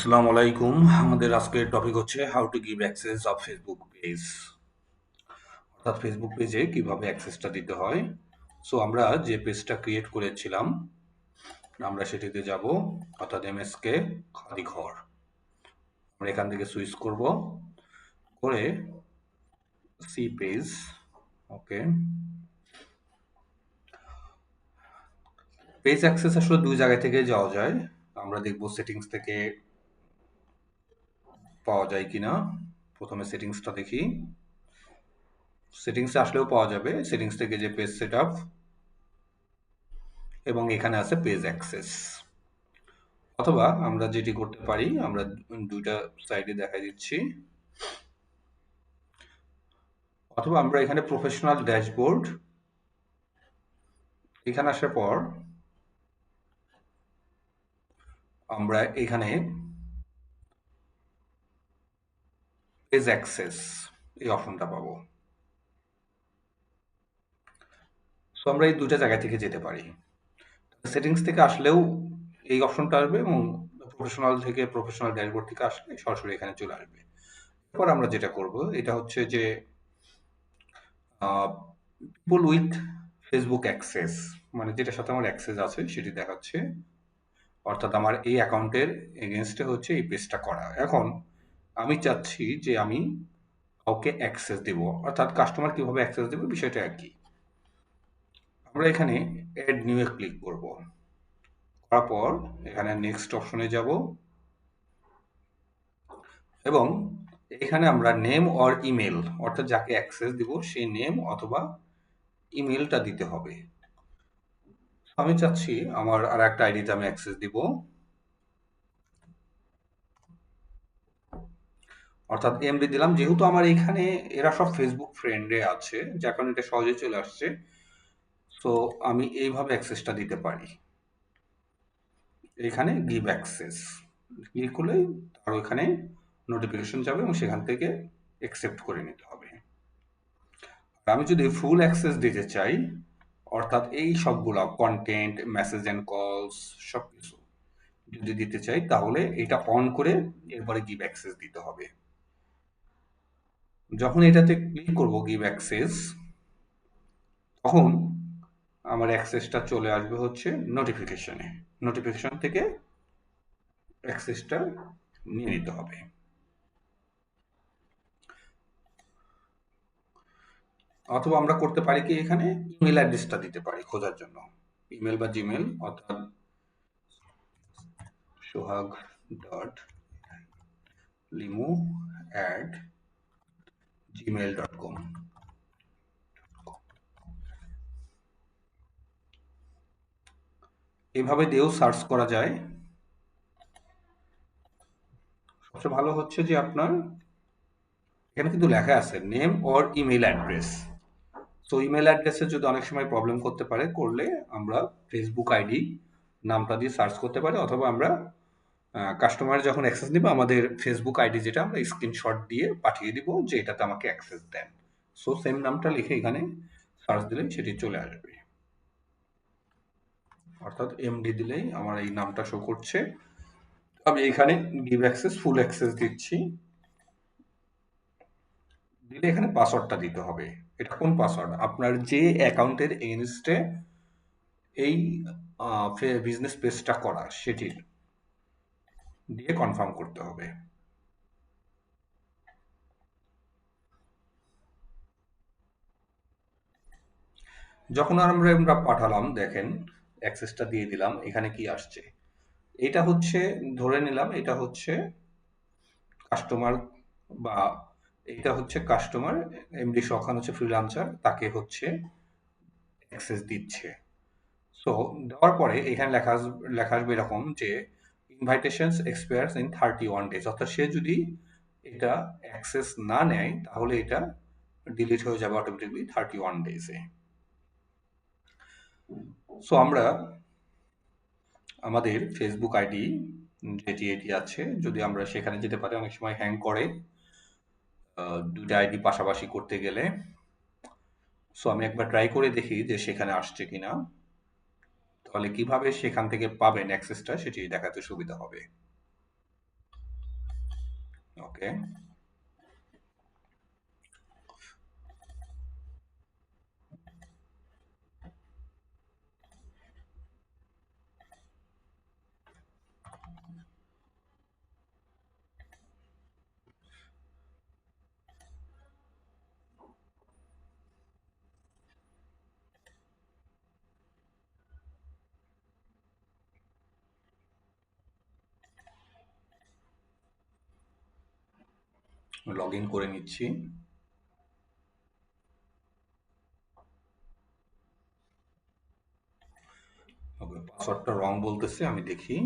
আসসালামু আলাইকুম। আমাদের আজকের টপিক হচ্ছে how to give access of Facebook page. অর্থাৎ ফেসবুক পেজে কিভাবে অ্যাক্সেসটা দিতে হয়। সো আমরা যে পেজটা ক্রিয়েট করেছিলাম আমরা সেটিতে যাব, অর্থাৎ এমএসকে খাদি ঘর। আমরা এখান থেকে সুইচ করব করে সি পেজ। ওকে, পেজ অ্যাক্সেস আসলে দুই জায়গা থেকে যাওয়া যায়। আমরা দেখব সেটিংস থেকে পাওয়া যায় কিনা। প্রথমে সেটিংসটা দেখি। সেটিংসে আসলেও পাওয়া যাবে, সেটিংস থেকে যে পেজ সেটআপ এবং এখানে আছে পেজ অ্যাক্সেস। অথবা আমরা যেটি করতে পারি, আমরা দুইটা সাইডে দেখাই দিচ্ছি। অথবা আমরা এখানে প্রফেশনাল ড্যাশবোর্ড, এখানে আসার পর আমরা এখানে পেজ অ্যাক্সেস এই অপশনটা পাবো। সো আমরা এই দুইটা জায়গা থেকে যেতে পারি। সেটিংস থেকে আসলেও এই অপশনটা আসবে এবং প্রফেশনাল থেকে প্রফেশনাল ড্যাশবোর্ড থেকে আসলে সরাসরি এখানে চলে আসবে। এরপর আমরা যেটা করব এটা হচ্ছে যে পিপল উইথ ফেসবুক অ্যাক্সেস, মানে যেটার সাথে আমার অ্যাক্সেস আছে সেটি দেখাচ্ছে। অর্থাৎ আমার এই অ্যাকাউন্টের এগেনস্টে হচ্ছে এই পেজটা করা। এখন আমি চাচ্ছি যে আমি কাউকে অ্যাক্সেস দেব, অর্থাৎ কাস্টমার কিভাবে অ্যাক্সেস দেবে বিষয়টা একই। আমরা এখানে অ্যাড নিউ এ ক্লিক করব, করার পর এখানে নেক্সট অপশনে যাব এবং এখানে আমরা নেম অর ইমেল, অর্থাৎ যাকে অ্যাক্সেস দিব সেই নেম অথবা ইমেলটা দিতে হবে। আমি চাচ্ছি আমার আর একটা আইডিতে আমি অ্যাক্সেস দিব, অর্থাৎ এমডি দিলাম। যেহেতু আমার এখানে এরা সব ফেসবুক ফ্রেন্ডে আছে, যার কারণে এটা সহজে চলে আসছে। সো আমি এইভাবে অ্যাক্সেসটা দিতে পারি। এখানে গিভ অ্যাক্সেস ক্লিক করলেই আর ওইখানে নোটিফিকেশন যাবে এবং সেখান থেকে অ্যাকসেপ্ট করে নিতে হবে। আর আমি যদি ফুল অ্যাক্সেস দিতে চাই, অর্থাৎ এই সবগুলা কন্টেন্ট, মেসেজ অ্যান্ড কলস সব কিছু যদি দিতে চাই, তাহলে এটা অন করে এরপরে গিভ অ্যাক্সেস দিতে হবে। যখন এটাতে ক্লিক করব গিভ অ্যাক্সেস, তখন আমার অ্যাক্সেসটা চলে আসবে হচ্ছে নোটিফিকেশনে। নোটিফিকেশন থেকে অ্যাক্সেসটা নিয়ে নিতে হবে। অথবা আমরা করতে পারি কি, এখানে ইমেল অ্যাড্রেসটা দিতে পারি খোঁজার জন্য, ইমেল বা জিমেল, অর্থাৎ সোহাগ ডট লিমু অ্যাট gmail.com। এভাবে দিয়েও সার্চ করা যায়। সবচেয়ে ভালো হচ্ছে যে আপনার এখানে কিন্তু লেখা আছে name or email address. So email অ্যাড্রেসে যদি অনেক সময় প্রবলেম করতে পারে, করলে আমরা ফেসবুক আইডি নামটা দিয়ে সার্চ করতে পারি, অথবা আমরা কাস্টমার যখন অ্যাক্সেস নিব আমাদের ফেসবুক আইডি যেটা আমরা স্ক্রিনশট দিয়ে পাঠিয়ে দিব যে এটাতে আমাকে অ্যাক্সেস দেন। সো সেম নামটা লিখে এখানে সার্চ দিলেই সেটি চলে আসবে, অর্থাৎ এমডি দিলেই আমার এই নামটা শো করছে। আমি এখানে গিভ অ্যাক্সেস ফুল অ্যাক্সেস দিচ্ছি, দিলে এখানে পাসওয়ার্ডটা দিতে হবে। এটা কোন পাসওয়ার্ড? আপনার যে অ্যাকাউন্টের এগেনস্টে এই বিজনেস পেজটা করা সেটির দিয়ে কনফার্ম করতে হবে। যখন আমরা পাঠালাম, দেখেন অ্যাক্সেসটা দিয়ে দিলাম, এখানে কি আসছে। এটা হচ্ছে, ধরে নিলাম এটা হচ্ছে কাস্টমার, বা এটা হচ্ছে কাস্টমার, এমডি শখান হচ্ছে ফ্রিল্যান্সার, তাকে হচ্ছে অ্যাক্সেস দিচ্ছে। সো দেওয়ার পরে এখানে লেখা আসবে এরকম যে ইনভাইটেশনস এক্সপায়ার্স ইন 31 ডেজ, অর্থাৎ সে যদি এটা অ্যাক্সেস না নেয় তাহলে এটা ডিলিট হয়ে যাবে অটোমেটিকলি 31 ডেজে। সো আমরা আমাদের ফেসবুক আইডি যেটি এটি আছে, যদি আমরা সেখানে যেতে পারি, অনেক সময় হ্যাং করে দুইটা আইডি পাশাপাশি করতে গেলে। সো আমি একবার ট্রাই করে দেখি যে সেখানে আসছে কিনা, তাহলে কিভাবে সেখান থেকে পাবেন অ্যাক্সেসটা সেটি দেখাতে সুবিধা হবে। ওকে, লগ ইন করে নিচ্ছি। ওকে, পাসওয়ার্ডটা রং বলতেছে, আমি দেখি।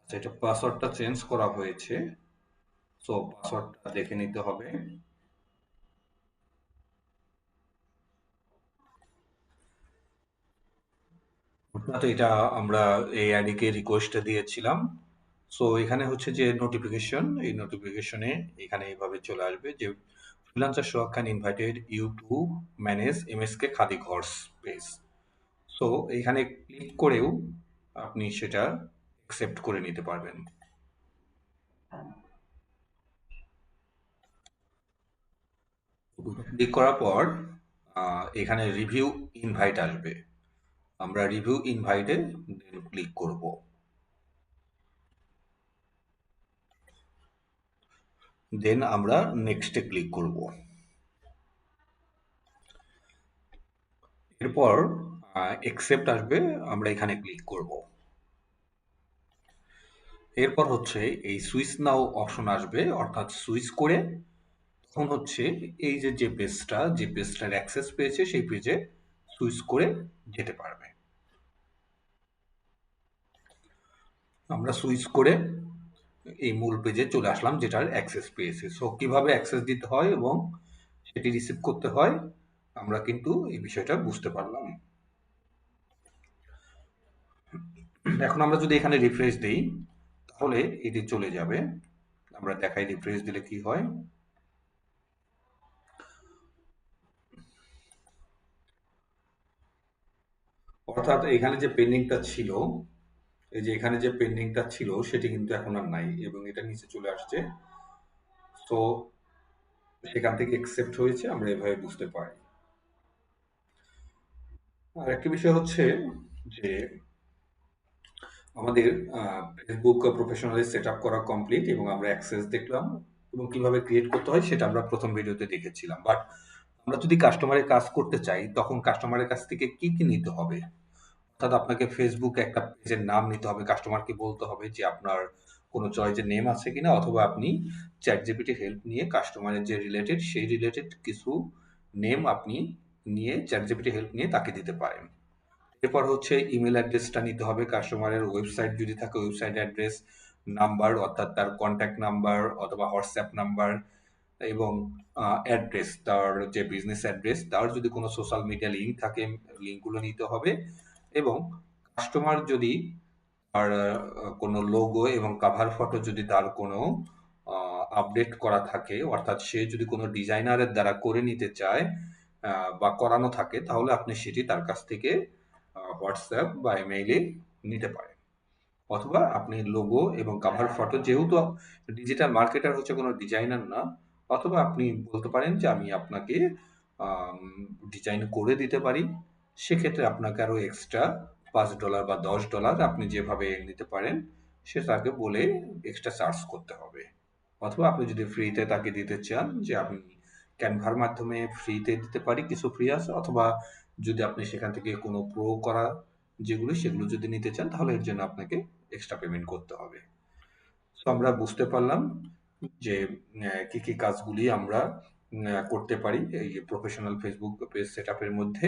আচ্ছা, এটা পাসওয়ার্ডটা চেঞ্জ করা হয়েছে, সো পাসওয়ার্ডটা দেখে নিতে হবে। তো এটা আমরা এই আইডি কে রিকোয়েস্ট দিয়েছিলাম। সো এখানে হচ্ছে যে নোটিফিকেশন, এই নোটিফিকেশনে এখানে এইভাবে চলে আসবে যে freelancer Sohag Khan invited you to manage MSK Khadi Ghars page. So এখানে ক্লিক করেও আপনি সেটা অ্যাকসেপ্ট করে নিতে পারবেন। ক্লিক করার পর এখানে রিভিউ ইনভাইট আসবে, আমরা রিভিউ ইনভাইটে ক্লিক করব। দেন আমরা নেক্সটে ক্লিক করব। এরপর অ্যাকসেপ্ট আসবে, আমরা এখানে ক্লিক করব। এরপর হচ্ছে এই সুইচ নাও অপশন আসবে, অর্থাৎ সুইচ করে তখন হচ্ছে এই যে যে পেজটার অ্যাক্সেস পেয়েছে সেই পেজে সুইচ করে যেতে পারবে। আমরা সুইচ করে এই মূল পেজে চলে আসলাম যেটার অ্যাক্সেস পেয়েছে। সো কিভাবে অ্যাক্সেস দিতে হয় এবং সেটি রিসিভ করতে হয় আমরা কিন্তু এই বিষয়টা বুঝতে পারলাম। এখন আমরা যদি এখানে রিফ্রেশ দেই তাহলে এটি চলে যাবে। আমরা দেখাই রিফ্রেশ দিলে কি হয়। অর্থাৎ এখানে যে পেন্ডিংটা ছিল, এই যে এখানে যে পেন্ডিংটা ছিল সেটি কিন্তু এখন আর নাই এবং এটা নিচে চলে আসছে। তো সেখান থেকে অ্যাকসেপ্ট হয়েছে, আমরা এভাবে বুঝতে পারি। আর একটা বিষয় হচ্ছে যে আমাদের ফেসবুক প্রফেশনালি সেট আপ করা কমপ্লিট এবং আমরা অ্যাক্সেস দেখলাম এবং কিভাবে ক্রিয়েট করতে হয় সেটা আমরা প্রথম ভিডিওতে দেখেছিলাম। বাট আমরা যদি কাস্টমারের কাজ করতে চাই তখন কাস্টমারের কাছ থেকে কি কি নিতে হবে? অর্থাৎ আপনাকে ফেসবুকে একটা পেজের নাম নিতে হবে, কাস্টমারকে বলতে হবে যে আপনার কোনো চয়েসের নেম আছে কিনা, অথবা আপনি চ্যাট জিপিটি হেল্প নিয়ে কাস্টমারের যে রিলেটেড সেই রিলেটেড কিছু নেম আপনি নিয়ে চ্যাট জিপিটি হেল্প নিয়ে তাকে দিতে পারেন। এরপর হচ্ছে ইমেল অ্যাড্রেসটা নিতে হবে, কাস্টমারের ওয়েবসাইট যদি থাকে ওয়েবসাইট অ্যাড্রেস, নাম্বার অর্থাৎ তার কন্ট্যাক্ট নাম্বার অথবা হোয়াটসঅ্যাপ নাম্বার এবং অ্যাড্রেস, তার যে বিজনেস অ্যাড্রেস, তার যদি কোনো সোশ্যাল মিডিয়া লিঙ্ক থাকে লিঙ্কগুলো নিতে হবে। এবং কাস্টমার যদি আর কোনো লোগো এবং কাভার ফটো যদি তার কোনো আপডেট করা থাকে, অর্থাৎ সে যদি কোনো ডিজাইনারের দ্বারা করে নিতে চায় বা করানো থাকে, তাহলে আপনি সেটি তার কাছ থেকে হোয়াটসঅ্যাপ বা ইমেইলে নিতে পারেন। অথবা আপনি লোগো এবং কাভার ফটো, যেহেতু ডিজিটাল মার্কেটার হচ্ছে কোনো ডিজাইনার না, অথবা আপনি বলতে পারেন যে আমি আপনাকে ডিজাইন করে দিতে পারি। সেক্ষেত্রে আপনাকে আরো এক্সট্রা $5 বা $10 আপনি যেভাবে নিতে পারেন সেটাকে বলে এক্সট্রা চার্জ করতে হবে। অথবা আপনি যদি ফ্রিতে তাকে দিতে চান যে আমি ক্যানভার মাধ্যমে ফ্রিতে দিতে পারি, কিছু ফ্রি আছে, অথবা যদি আপনি সেখান থেকে কোনো প্রো করা যেগুলো সেগুলো যদি নিতে চান তাহলে এর জন্য আপনাকে এক্সট্রা পেমেন্ট করতে হবে। তো আমরা বুঝতে পারলাম যে কি কি কাজগুলি আমরা করতে পারি এই প্রফেশনাল ফেসবুক পেজ সেট আপের মধ্যে,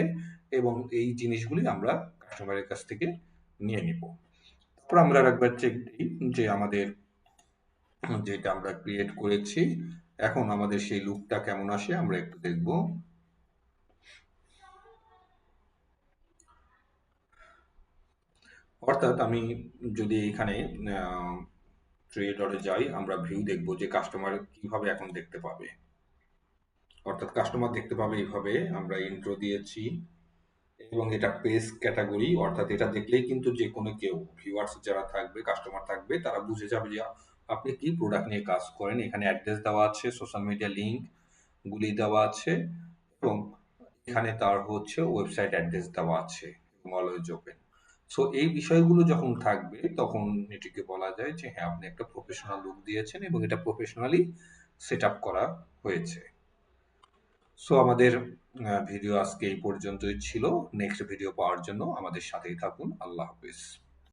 এবং এই জিনিসগুলি আমরা কাস্টমারের কাছ থেকে নিয়ে নিব। তারপর আমরা আরেকবার চেক দিই যে আমাদের যেটা আমরা ক্রিয়েট করেছি এখন আমাদের সেই লুকটা কেমন আসে আমরা একটু দেখব। অর্থাৎ আমি যদি এখানে থ্রি ডটে যাই, আমরা ভিউ দেখব যে কাস্টমার কিভাবে এখন দেখতে পাবে। অর্থাৎ কাস্টমার দেখতে পাবে এইভাবে, আমরা ইন্ট্রো দিয়েছি এবং এটা পেজ ক্যাটাগরি, অর্থাৎ এটা দেখলেই কিন্তু যে কোনো কেউ ভিউয়ার্স যারা থাকবে, কাস্টমার থাকবে, তারা বুঝে যাবে যে আপনি কি প্রোডাক্ট নিয়ে কাজ করেন। এখানে অ্যাড্রেস দেওয়া আছে, সোশ্যাল মিডিয়া লিঙ্ক গুলি দেওয়া আছে এবং এখানে তার হচ্ছে ওয়েবসাইট অ্যাড্রেস দেওয়া আছে এবং অলওয়েজ ওপেন। সো এই বিষয়গুলো যখন থাকবে তখন এটিকে বলা যায় যে হ্যাঁ, আপনি একটা প্রফেশনাল লুক দিয়েছেন এবং এটা প্রফেশনালি সেট আপ করা হয়েছে। সো আমাদের ভিডিও আজকে এই পর্যন্তই ছিল। নেক্সট ভিডিও পাওয়ার জন্য আমাদের সাথেই থাকুন। আল্লাহ হাফিজ।